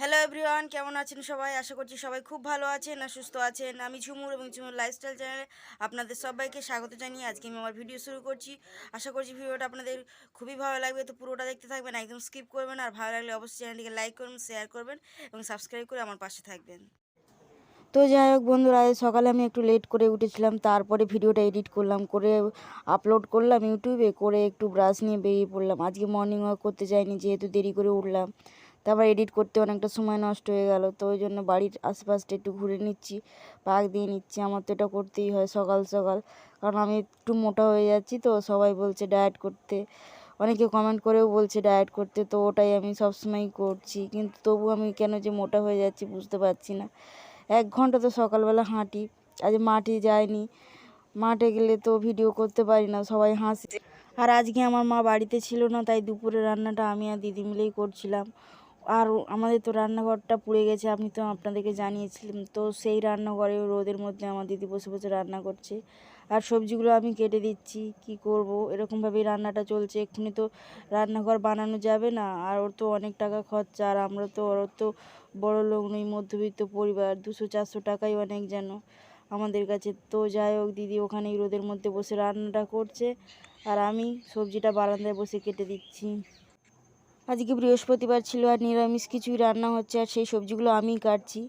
Hello everyone, কেমন আছেন সবাই? আশা করছি সবাই খুব ভালো আছেন আর সুস্থ আছেন। আমি ঝুমুর এবং ঝুমুর লাইফস্টাইল চ্যানেলে আপনাদের সবাইকে স্বাগত জানিয়ে আজকে আমি আমার ভিডিও শুরু করছি। আশা করছি ভিডিওটা আপনাদের খুবই ভালো লাগবে, তো পুরোটা দেখতে থাকবেন, একদম স্কিপ করবেন। আর ভালো লাগলে অবশ্যই চ্যানেলটিকে লাইক করবেন, শেয়ার করবেন এবং সাবস্ক্রাইব করে আমার পাশে থাকবেন। তো যাই হোক বন্ধুরা, আজ সকালে আমি একটু লেট করে উঠেছিলাম, তারপরে ভিডিওটা এডিট করলাম, করে আপলোড করলাম ইউটিউবে, করে একটু ব্রাশ নিয়ে বেরিয়ে পড়লাম। আজকে মর্নিং ওয়াক করতে যাইনি, যেহেতু দেরি করে উঠলাম। তারপর এডিট করতে অনেকটা সময় নষ্ট হয়ে গেল, তো ওই জন্য বাড়ির আশেপাশটা একটু ঘুরে নিচ্ছি, পাক দিয়ে নিচ্ছি। আমার তো এটা করতেই হয় সকাল সকাল, কারণ আমি একটু মোটা হয়ে যাচ্ছি। তো সবাই বলছে ডায়েট করতে, অনেকে কমেন্ট করেও বলছে ডায়েট করতে, তো ওটাই আমি সবসময়ই করছি। কিন্তু তবু আমি কেন যে মোটা হয়ে যাচ্ছি বুঝতে পারছি না। 1 ঘন্টা তো সকালবেলা হাঁটি, আজ মাঠে যাইনি। মাঠে গেলে তো ভিডিও করতে পারি না, সবাই হাসে। আর আজকে আমার মা বাড়িতে ছিল না, তাই দুপুরে রান্নাটা আমি আর দিদি মিলেই করছিলাম। আর আমাদের তো রান্নাঘরটা পুড়ে গেছে, আমি তো আপনাদেরকে জানিয়েছিলাম। তো সেই রান্নাঘরে রোদের মধ্যে আমার দিদি বসে বসে রান্না করছে, আর সবজিগুলো আমি কেটে দিচ্ছি। কি করব, এরকমভাবেই রান্নাটা চলছে। এক্ষুনি তো রান্নাঘর বানানো যাবে না, আর ওর তো অনেক টাকা খরচা। আর আমরা তো ওর তো বড় লোক নই, মধ্যবিত্ত পরিবার, 200-400 টাকাই অনেক যেন আমাদের কাছে। তো যাই হোক, দিদি ওখানেই রোদের মধ্যে বসে রান্নাটা করছে, আর আমি সবজিটা বারান্দায় বসে কেটে দিচ্ছি। আজকে বৃহস্পতিবার ছিল, আর নিরামিষ কিছুই রান্না হচ্ছে, আর সেই সবজিগুলো আমিই কাটছি।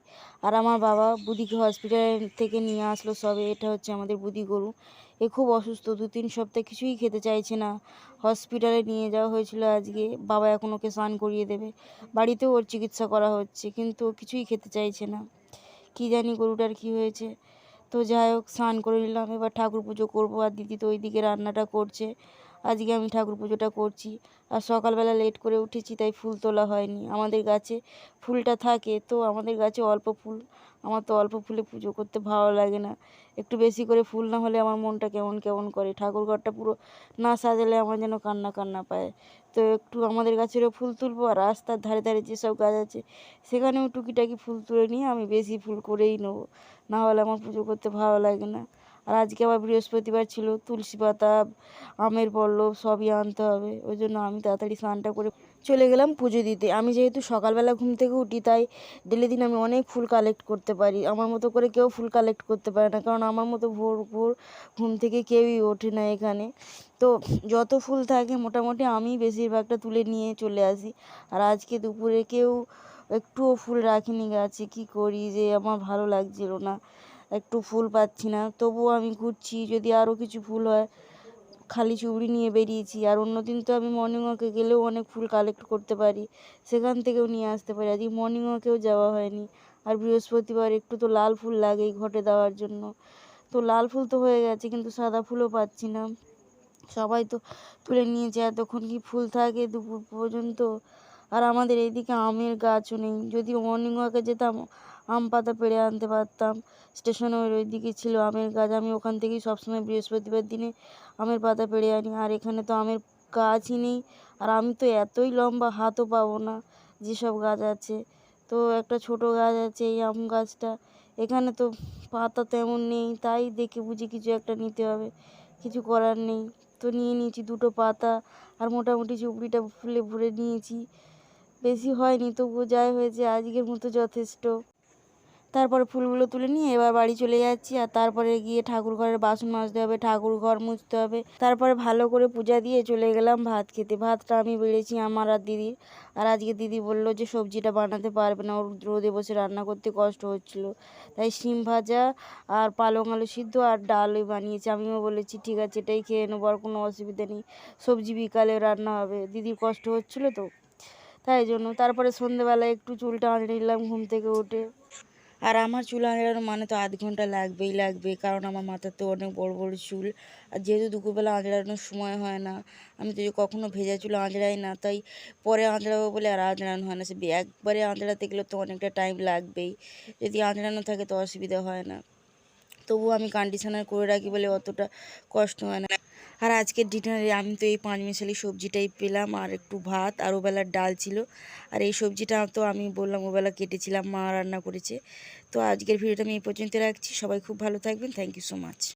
আর আমার বাবা বুদিকে হসপিটাল থেকে নিয়ে আসলো সবে। এটা হচ্ছে আমাদের বুদি গরু, এ খুব অসুস্থ, 2-3 সপ্তাহ কিছুই খেতে চাইছে না। হসপিটালে নিয়ে যাওয়া হয়েছিল আজকে, বাবা এখন ওকে স্নান করিয়ে দেবে। বাড়িতেও ওর চিকিৎসা করা হচ্ছে, কিন্তু ও কিছুই খেতে চাইছে না। কী জানি গরুটার কী হয়েছে। তো যাই হোক, স্নান করে নিলাম, এবার ঠাকুর পুজো করবো। আর দিদি তো ওইদিকে রান্নাটা করছে, আজকে আমি ঠাকুর পুজোটা করছি। আর সকালবেলা লেট করে উঠেছি, তাই ফুল তোলা হয়নি। আমাদের গাছে ফুলটা থাকে, তো আমাদের গাছে অল্প ফুল, আমার তো অল্প ফুলে পুজো করতে ভালো লাগে না। একটু বেশি করে ফুল না হলে আমার মনটা কেমন কেমন করে। ঠাকুর ঘরটা পুরো না সাজালে আমার যেন কান্না কান্না পায়। তো একটু আমাদের গাছেরও ফুল তুলবো, আর রাস্তার ধারে ধারে যেসব গাছ আছে সেখানেও টুকিটাকি ফুল তুলে নিয়ে আমি বেশি ফুল করেই নেবো, না হলে আমার পুজো করতে ভালো লাগে না। আর আজকে আবার বৃহস্পতিবার ছিল, তুলসী পাতা, আমের পল্লব সবই আনতে হবে। ওই জন্য আমি তাড়াতাড়ি স্নানটা করে চলে গেলাম পুজো দিতে। আমি যেহেতু সকালবেলা ঘুম থেকে উঠি, তাই ডেলি দিন আমি অনেক ফুল কালেক্ট করতে পারি। আমার মতো করে কেউ ফুল কালেক্ট করতে পারে না, কারণ আমার মতো ভোর ভোর ঘুম থেকে কেউই ওঠে না এখানে। তো যত ফুল থাকে মোটামুটি আমি বেশিরভাগটা তুলে নিয়ে চলে আসি। আর আজকে দুপুরে কেউ একটুও ফুল রাখিনি গাছে, কী করি যে আমার ভালো লাগছিল না, একটু ফুল পাচ্ছি না। তবুও আমি ঘুরছি, যদি আরও কিছু ফুল হয়। খালি চুবড়ি নিয়ে বেরিয়েছি। আর অন্য দিন তো আমি মর্নিং ওয়াকে গেলেও অনেক ফুল কালেক্ট করতে পারি, সেখান থেকেও নিয়ে আসতে পারি। আজকে মর্নিং ওয়াকেও যাওয়া হয়নি। আর বৃহস্পতিবার একটু তো লাল ফুল লাগেই ঘটে দেওয়ার জন্য। তো লাল ফুল তো হয়ে গেছে, কিন্তু সাদা ফুলও পাচ্ছি না। সবাই তো তুলে নিয়েছে, এতক্ষণ কি ফুল থাকে দুপুর পর্যন্ত। আর আমাদের এইদিকে আমের গাছও নেই, যদি মর্নিং ওয়াকে যেতাম আম পাতা পেড়ে আনতে পারতাম। স্টেশনের ওইদিকে ছিল আমের গাছ, আমি ওখান থেকেই সবসময় বৃহস্পতিবার দিনে আমের পাতা পেড়ে আনি। আর এখানে তো আমের গাছই নেই, আর আমি তো এতই লম্বা হাতও পাবো না যেসব গাছ আছে। তো একটা ছোট গাছ আছে এই আম গাছটা, এখানে তো পাতা তেমন নেই, তাই দেখে বুঝি কিছু একটা নিতে হবে, কিছু করার নেই। তো নিয়ে নিয়েছি 2টো পাতা, আর মোটামুটি চুবড়িটা ফুলে ভরে নিয়েছি। বেশি হয়নি, তবুও যাই হয়েছে আজকের মতো যথেষ্ট। তারপরে ফুলগুলো তুলে নিয়ে এবার বাড়ি চলে যাচ্ছি, আর তারপরে গিয়ে ঠাকুর ঘরের বাসন মাজতে হবে, ঠাকুর ঘর মুছতে হবে। তারপরে ভালো করে পূজা দিয়ে চলে গেলাম ভাত খেতে। ভাতটা আমি বেড়েছি আমার আর দিদির। আর আজকে দিদি বলল যে সবজিটা বানাতে পারবে না, ওর রোদে বসে রান্না করতে কষ্ট হচ্ছিল, তাই শিম ভাজা আর পালং আলু সিদ্ধ আর ডালই বানিয়েছে। আমিও বলেছি ঠিক আছে, এটাই খেয়ে নেবো, আর কোনো অসুবিধা নেই, সবজি বিকালে রান্না হবে। দিদির কষ্ট হচ্ছিলো তো, তাই জন্য। তারপরে সন্ধেবেলায় একটু চুলটা আঁচড়ে নিলাম ঘুম থেকে উঠে। আর আমার চুল আঁচড়ানো মানে তো 1/2 ঘন্টা লাগবেই লাগবে, কারণ আমার মাথার তো অনেক বড় বড় চুল। আর যেহেতু দুপুরবেলা আঁচড়ানোর সময় হয় না, আমি তো কখনো ভেজা চুল আঁচড়াই না, তাই পরে আঁচড়াবো বলে আর আঁচড়ানো হয় না। সে একবারে আঁচড়াতে গেলে তো অনেকটা টাইম লাগবেই, যদি আঁচড়ানো থাকে তো অসুবিধা হয় না। তবুও আমি কন্ডিশনার করে রাখি বলে অতটা কষ্ট হয় না। আর আজকের ডিনারে আমি তো এই 5 মিশালি সবজিটাই পেলাম, আর একটু ভাত, আর ওবেলার ডাল ছিল। আর এই সবজিটা তো আমি বললাম ওবেলা কেটেছিলাম, মা রান্না করেছে। তো আজকের ভিডিওটা আমি এই পর্যন্ত রাখছি। সবাই খুব ভালো থাকবেন। Thank you so much.